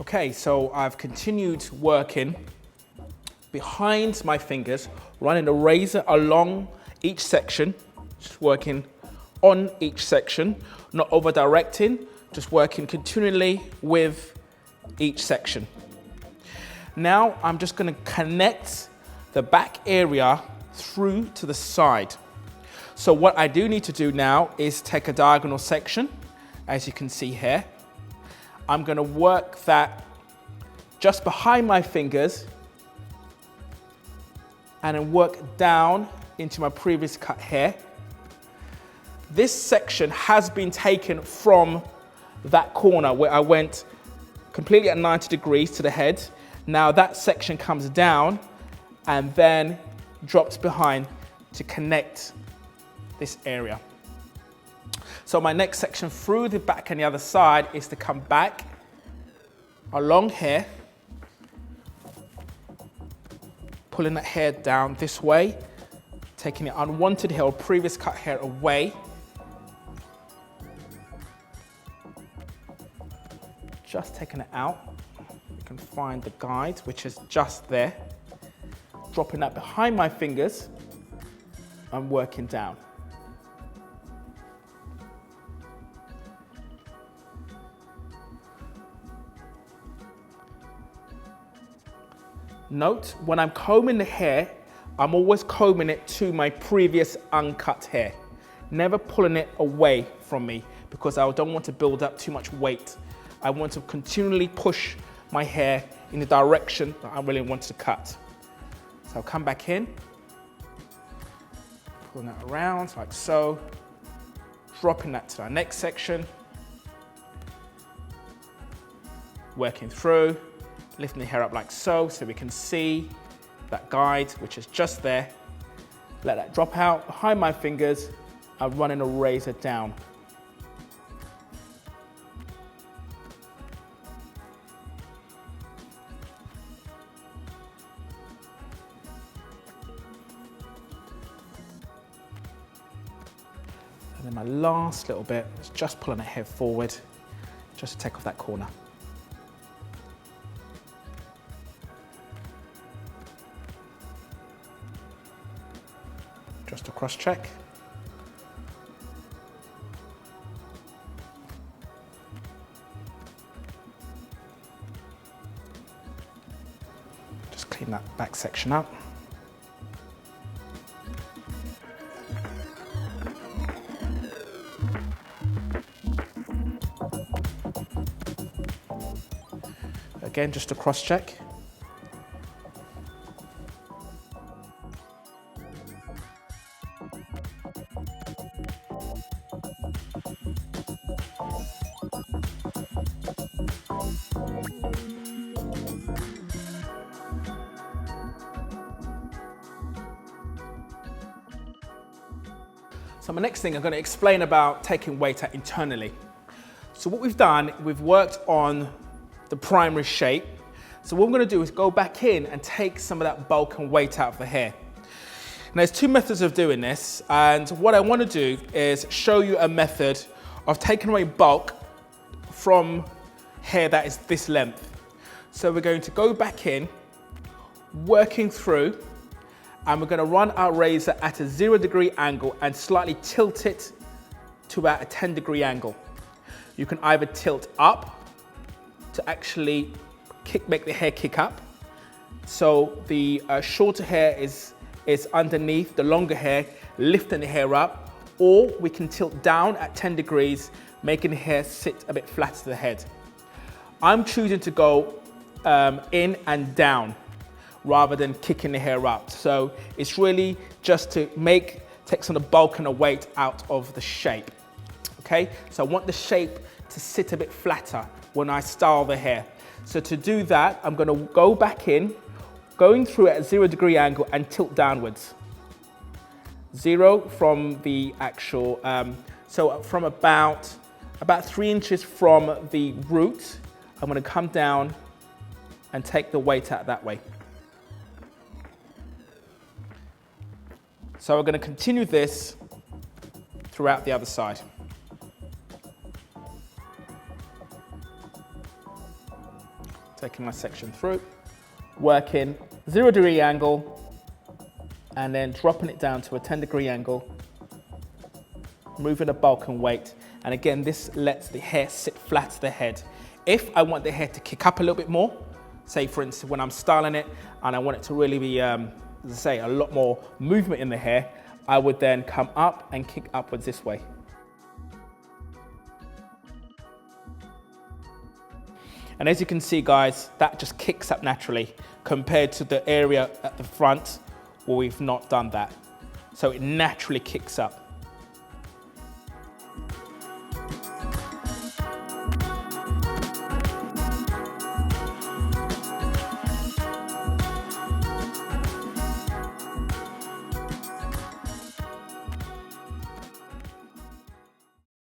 Okay, so I've continued working behind my fingers, running the razor along each section, just working on each section, not over directing, just working continually with each section. Now I'm just going to connect the back area through to the side. So what I do need to do now is take a diagonal section, as you can see here. I'm going to work that just behind my fingers and then work down into my previous cut here. This section has been taken from that corner where I went completely at 90 degrees to the head. Now that section comes down and then drops behind to connect this area. So my next section through the back and the other side is to come back along here, pulling that hair down this way, taking the unwanted hair or previous cut hair away. Just taking it out. You can find the guide, which is just there. Dropping that behind my fingers and working down. Note, when I'm combing the hair, I'm always combing it to my previous uncut hair. Never pulling it away from me because I don't want to build up too much weight. I want to continually push my hair in the direction that I really want to cut. So I'll come back in, pulling that around like so, dropping that to our next section, working through, lifting the hair up like so we can see that guide, which is just there. Let that drop out behind my fingers and running a razor down. And then my last little bit is just pulling the hair forward, just to take off that corner. Just a cross check. Just clean that back section up. Again, just a cross check. So my next thing, I'm going to explain about taking weight out internally. So what we've done, we've worked on the primary shape. So what I'm going to do is go back in and take some of that bulk and weight out of the hair. Now there's two methods of doing this, and what I want to do is show you a method of taking away bulk from hair that is this length. So we're going to go back in, working through, and we're going to run our razor at a 0-degree angle and slightly tilt it to about a 10-degree angle. You can either tilt up to actually make the hair kick up. So the shorter hair is underneath the longer hair, lifting the hair up, or we can tilt down at 10 degrees, making the hair sit a bit flat to the head. I'm choosing to go in and down rather than kicking the hair up. So it's really just to take some of the bulk and the weight out of the shape. Okay, so I want the shape to sit a bit flatter when I style the hair. So to do that, I'm going to go back in, going through at a 0-degree angle and tilt downwards. 0 from the actual, so from about 3 inches from the root, I'm going to come down and take the weight out that way. So we're going to continue this throughout the other side. Taking my section through, working 0-degree angle, and then dropping it down to a 10-degree angle, moving the bulk and weight. And again, this lets the hair sit flat to the head. If I want the hair to kick up a little bit more, say for instance, when I'm styling it and I want it to really be, as I say, a lot more movement in the hair, I would then come up and kick upwards this way. And as you can see, guys, that just kicks up naturally compared to the area at the front where we've not done that. So it naturally kicks up.